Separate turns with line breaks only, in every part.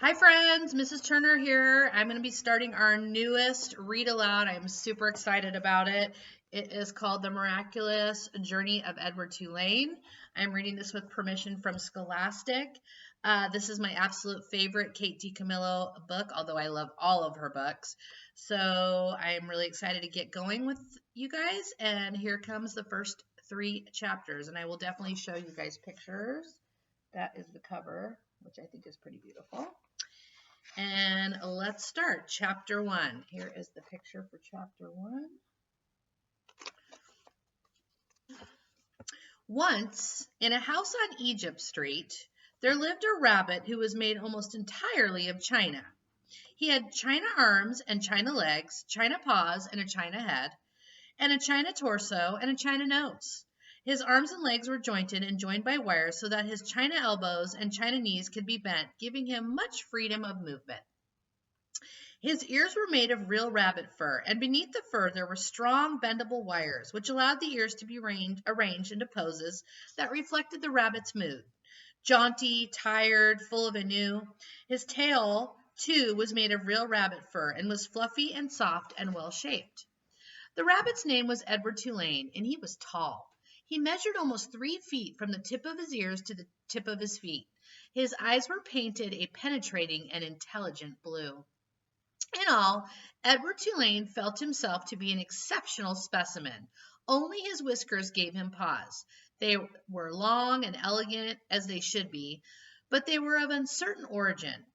Hi friends, Mrs. Turner here. I'm going to be starting our newest read aloud. I'm super excited about it. It is called The Miraculous Journey of Edward Tulane. I'm reading this with permission from Scholastic. This is my absolute favorite Kate DiCamillo book, although I love all of her books. So I'm really excited to get going with you guys. And here comes the first 3 chapters. And I will definitely show you guys pictures. That is the cover, which I think is pretty beautiful. And let's start. Chapter 1. Here is the picture for chapter 1. Once, in a house on Egypt Street, there lived a rabbit who was made almost entirely of china. He had china arms and china legs, china paws and a china head, and a china torso and a china nose. His arms and legs were jointed and joined by wires so that his china elbows and china knees could be bent, giving him much freedom of movement. His ears were made of real rabbit fur, and beneath the fur there were strong, bendable wires, which allowed the ears to be arranged into poses that reflected the rabbit's mood. Jaunty, tired, full of anew. His tail, too, was made of real rabbit fur and was fluffy and soft and well-shaped. The rabbit's name was Edward Tulane, and he was tall. He measured almost 3 feet from the tip of his ears to the tip of his feet. His eyes were painted a penetrating and intelligent blue. In all, Edward Tulane felt himself to be an exceptional specimen. Only his whiskers gave him pause. They were long and elegant, as they should be, but they were of uncertain origin.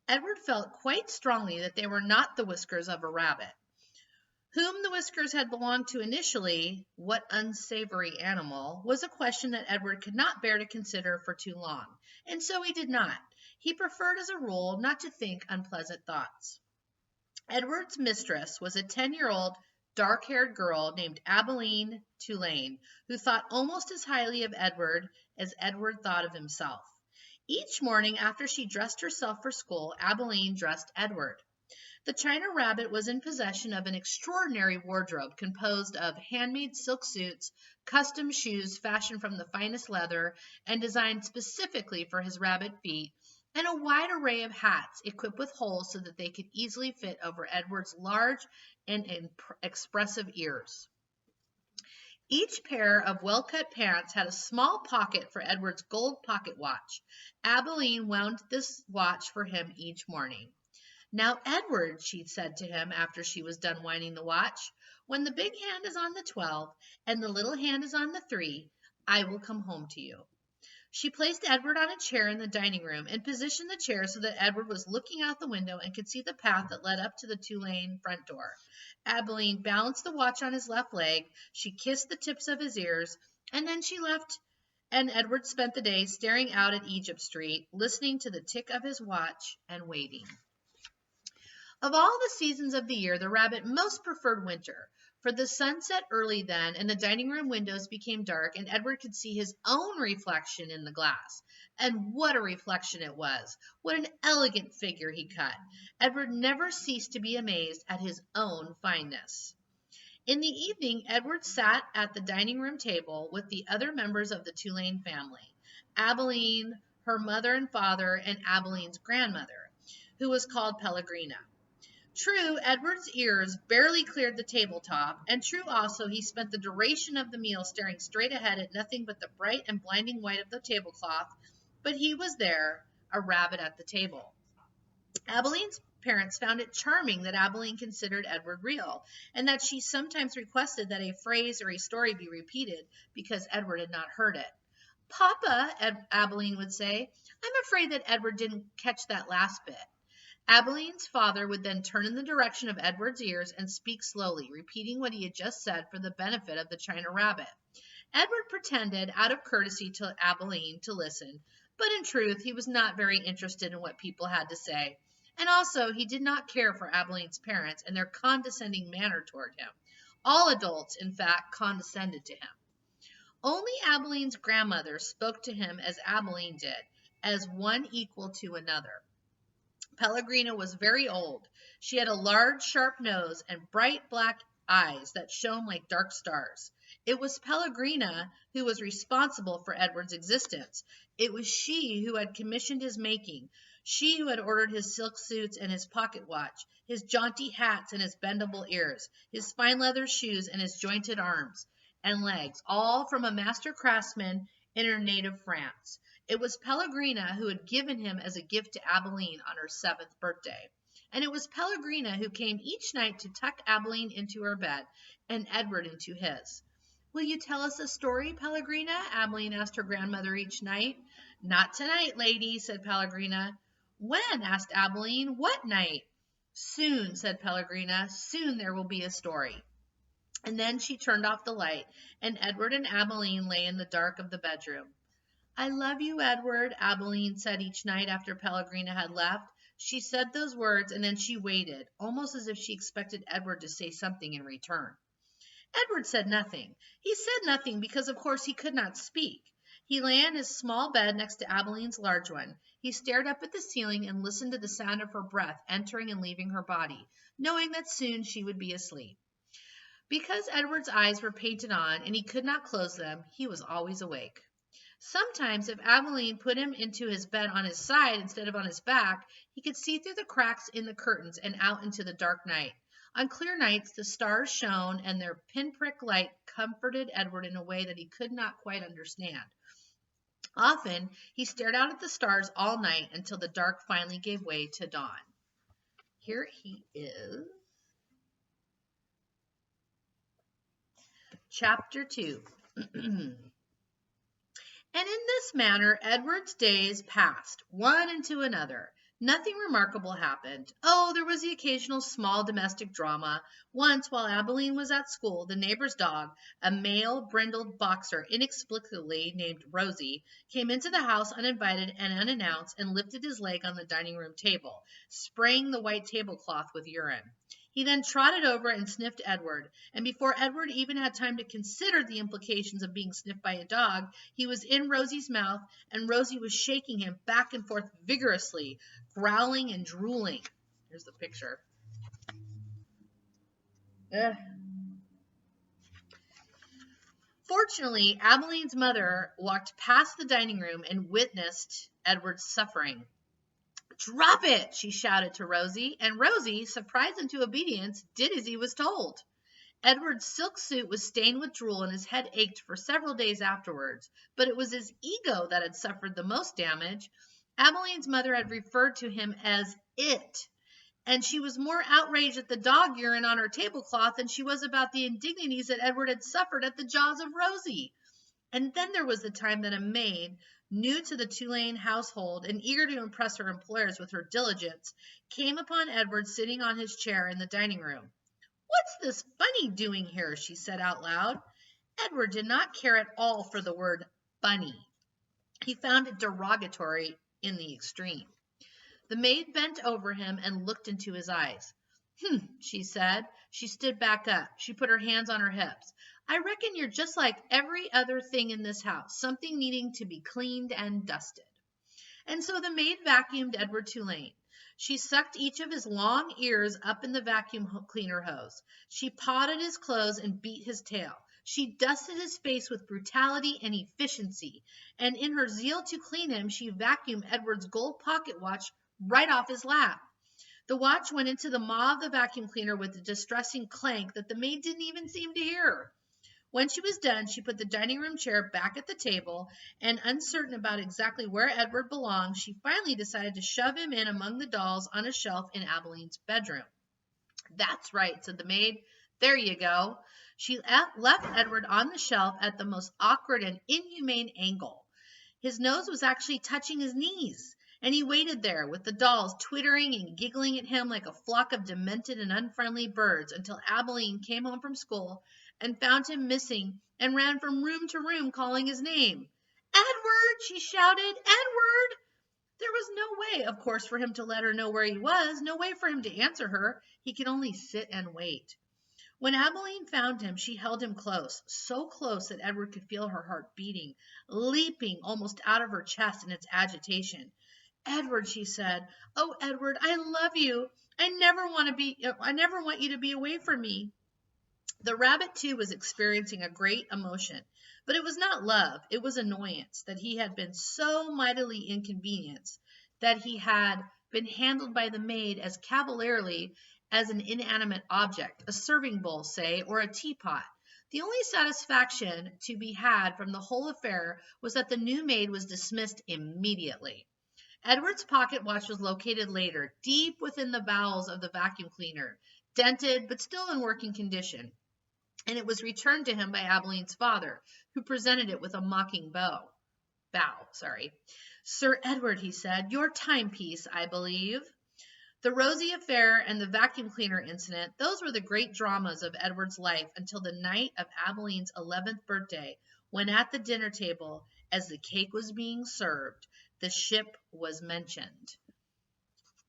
Edward felt quite strongly that they were not the whiskers of a rabbit. Whom the whiskers had belonged to initially, what unsavory animal, was a question that Edward could not bear to consider for too long, and so he did not. He preferred, as a rule, not to think unpleasant thoughts. Edward's mistress was a 10-year-old, dark-haired girl named Abilene Tulane, who thought almost as highly of Edward as Edward thought of himself. Each morning after she dressed herself for school, Abilene dressed Edward. The china rabbit was in possession of an extraordinary wardrobe composed of handmade silk suits, custom shoes fashioned from the finest leather and designed specifically for his rabbit feet, and a wide array of hats equipped with holes so that they could easily fit over Edward's large and expressive ears. Each pair of well-cut pants had a small pocket for Edward's gold pocket watch. Abilene wound this watch for him each morning. "Now, Edward," she said to him after she was done winding the watch, "when the big hand is on the 12 and the little hand is on the 3, I will come home to you." She placed Edward on a chair in the dining room and positioned the chair so that Edward was looking out the window and could see the path that led up to the Tulane front door. Abilene balanced the watch on his left leg, she kissed the tips of his ears, and then she left, and Edward spent the day staring out at Egypt Street, listening to the tick of his watch and waiting. Of all the seasons of the year, the rabbit most preferred winter, for the sun set early then, and the dining room windows became dark, and Edward could see his own reflection in the glass. And what a reflection it was! What an elegant figure he cut! Edward never ceased to be amazed at his own fineness. In the evening, Edward sat at the dining room table with the other members of the Tulane family, Abilene, her mother and father, and Abilene's grandmother, who was called Pellegrina. True, Edward's ears barely cleared the tabletop, and true also he spent the duration of the meal staring straight ahead at nothing but the bright and blinding white of the tablecloth, but he was there, a rabbit at the table. Abilene's parents found it charming that Abilene considered Edward real, and that she sometimes requested that a phrase or a story be repeated because Edward had not heard it. "Papa," Abilene would say, "I'm afraid that Edward didn't catch that last bit." Abilene's father would then turn in the direction of Edward's ears and speak slowly, repeating what he had just said for the benefit of the china rabbit. Edward pretended, out of courtesy to Abilene, to listen, but in truth he was not very interested in what people had to say, and also he did not care for Abilene's parents and their condescending manner toward him. All adults, in fact, condescended to him. Only Abilene's grandmother spoke to him as Abilene did, as one equal to another. Pellegrina was very old. She had a large, sharp nose and bright black eyes that shone like dark stars. It was Pellegrina who was responsible for Edward's existence. It was she who had commissioned his making.
She who had ordered his silk suits and his pocket watch, his jaunty hats and his bendable ears, his fine leather shoes and his jointed arms and legs, all from a master craftsman in her native France. It was Pellegrina who had given him as a gift to Abilene on her 7th birthday. And it was Pellegrina who came each night to tuck Abilene into her bed and Edward into his. Will you tell us a story, Pellegrina? Abilene asked her grandmother each night. Not tonight, lady, said Pellegrina. When? Asked Abilene. What night? Soon, said Pellegrina. Soon there will be a story. And then she turned off the light, and Edward and Abilene lay in the dark of the bedroom. I love you, Edward, Abilene said each night after Pellegrina had left. She said those words, and then she waited, almost as if she expected Edward to say something in return. Edward said nothing. He said nothing because, of course, he could not speak. He lay on his small bed next to Abilene's large one. He stared up at the ceiling and listened to the sound of her breath entering and leaving her body, knowing that soon she would be asleep. Because Edward's eyes were painted on and he could not close them, he was always awake. Sometimes, if Abilene put him into his bed on his side instead of on his back, he could see through the cracks in the curtains and out into the dark night. On clear nights, the stars shone, and their pinprick light comforted Edward in a way that he could not quite understand. Often, he stared out at the stars all night until the dark finally gave way to dawn. Here he is. Chapter 2. And in this manner Edward's days passed, one into another. Nothing remarkable happened. Oh, there was the occasional small domestic drama. Once, while Abilene was at school, the neighbor's dog, a male brindled boxer inexplicably named Rosie, came into the house uninvited and unannounced and lifted his leg on the dining room table, spraying the white tablecloth with urine. He then trotted over and sniffed Edward, and before Edward even had time to consider the implications of being sniffed by a dog, he was in Rosie's mouth, and Rosie was shaking him back and forth vigorously, growling and drooling. Here's the picture. Ugh. Fortunately, Abilene's mother walked past the dining room and witnessed Edward's suffering. Drop it, she shouted to Rosie, and Rosie, surprised into obedience, did as he was told. Edward's silk suit was stained with drool and his head ached for several days afterwards, but it was his ego that had suffered the most damage. Abilene's mother had referred to him as it, and she was more outraged at the dog urine on her tablecloth than she was about the indignities that Edward had suffered at the jaws of Rosie. And then there was the time that a maid, new to the Tulane household and eager to impress her employers with her diligence, came upon Edward sitting on his chair in the dining room. What's this bunny doing here? She said out loud. Edward did not care at all for the word bunny. He found it derogatory in the extreme. The maid bent over him and looked into his eyes. She said. She stood back up. She put her hands on her hips. I reckon you're just like every other thing in this house, something needing to be cleaned and dusted. And so the maid vacuumed Edward Tulane. She sucked each of his long ears up in the vacuum cleaner hose. She pawed at his clothes and beat his tail. She dusted his face with brutality and efficiency, and in her zeal to clean him, she vacuumed Edward's gold pocket watch right off his lap. The watch went into the maw of the vacuum cleaner with a distressing clank that the maid didn't even seem to hear. When she was done, she put the dining room chair back at the table, and uncertain about exactly where Edward belonged, she finally decided to shove him in among the dolls on a shelf in Abilene's bedroom. That's right, said the maid. There you go. She left Edward on the shelf at the most awkward and inhumane angle. His nose was actually touching his knees, and he waited there with the dolls twittering and giggling at him like a flock of demented and unfriendly birds until Abilene came home from school and found him missing and ran from room to room calling his name. Edward, she shouted, Edward! There was no way, of course, for him to let her know where he was, no way for him to answer her. He could only sit and wait. When Abilene found him, she held him close, so close that Edward could feel her heart beating, leaping almost out of her chest in its agitation. Edward, she said, oh, Edward, I love you. I never want you to be away from me. The rabbit, too, was experiencing a great emotion, but it was not love, it was annoyance that he had been so mightily inconvenienced. that he had been handled by the maid as cavalierly as an inanimate object, a serving bowl, say, or a teapot. The only satisfaction to be had from the whole affair was that the new maid was dismissed immediately. Edward's pocket watch was located later, deep within the bowels of the vacuum cleaner, dented but still in working condition, and it was returned to him by Abeline's father, who presented it with a mocking bow. Sir Edward, he said, your timepiece, I believe. The Rosie affair and the vacuum cleaner incident, those were the great dramas of Edward's life until the night of Abeline's 11th birthday, when at the dinner table, as the cake was being served, the ship was mentioned.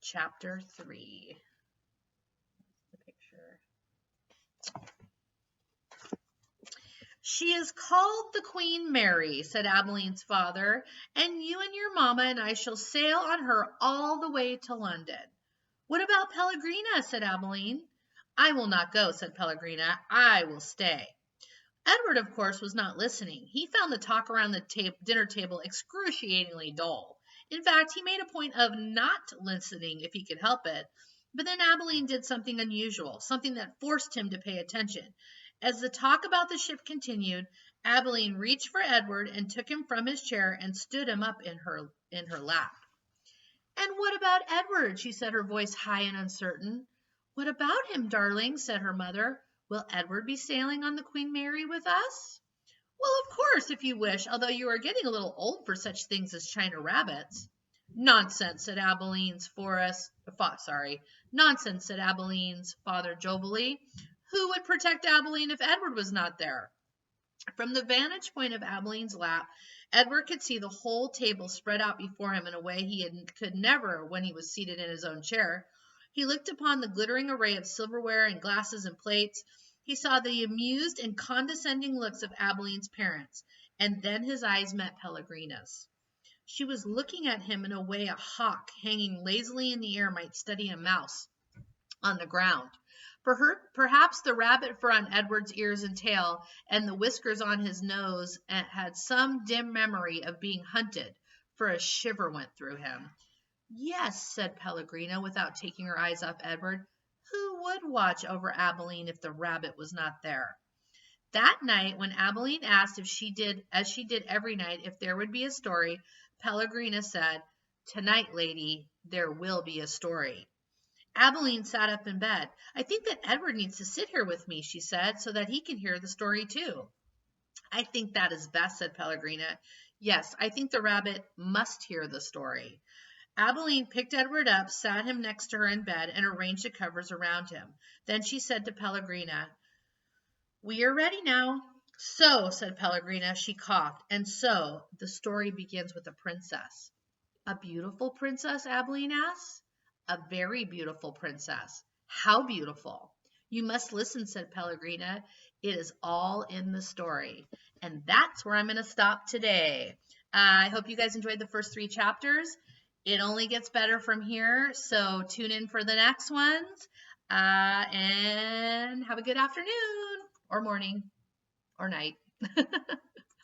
Chapter 3. The picture. She is called the Queen Mary, said Abeline's father, and you and your mamma and I shall sail on her all the way to London. What about Pellegrina? Said Abeline. I will not go, said Pellegrina. I will stay. Edward, of course, was not listening. He found the talk around the dinner table excruciatingly dull. In fact, he made a point of not listening if he could help it. But then Abeline did something unusual, something that forced him to pay attention. As the talk about the ship continued, Abeline reached for Edward and took him from his chair and stood him up in her lap. And what about Edward? She said, her voice high and uncertain. What about him, darling? Said her mother. Will Edward be sailing on the Queen Mary with us? Well, of course, if you wish, although you are getting a little old for such things as China rabbits. Nonsense, said Abeline's Nonsense, said Abeline's father jovially. Who would protect Abeline if Edward was not there? From the vantage point of Abeline's lap, Edward could see the whole table spread out before him in a way he could never when he was seated in his own chair. He looked upon the glittering array of silverware and glasses and plates. He saw the amused and condescending looks of Abeline's parents, and then his eyes met Pellegrina's. She was looking at him in a way a hawk hanging lazily in the air might study a mouse on the ground. For her, perhaps the rabbit fur on Edward's ears and tail and the whiskers on his nose had some dim memory of being hunted, for a shiver went through him. Yes, said Pellegrina, without taking her eyes off Edward. Who would watch over Abeline if the rabbit was not there? That night, when Abeline asked if she did, as she did every night, if there would be a story, Pellegrina said, Tonight, lady, there will be a story. Abeline sat up in bed. I think that Edward needs to sit here with me, she said, so that he can hear the story too. I think that is best, said Pellegrina. Yes, I think the rabbit must hear the story. Abeline picked Edward up, sat him next to her in bed, and arranged the covers around him. Then she said to Pellegrina, We are ready now. So, said Pellegrina, she coughed, and so the story begins with a princess. A beautiful princess? Abeline asked. A very beautiful princess. How beautiful? You must listen, said Pellegrina. It is all in the story. And that's where I'm going to stop today. I hope you guys enjoyed the first 3 chapters. It only gets better from here, so tune in for the next ones. And have a good afternoon, or morning, or night.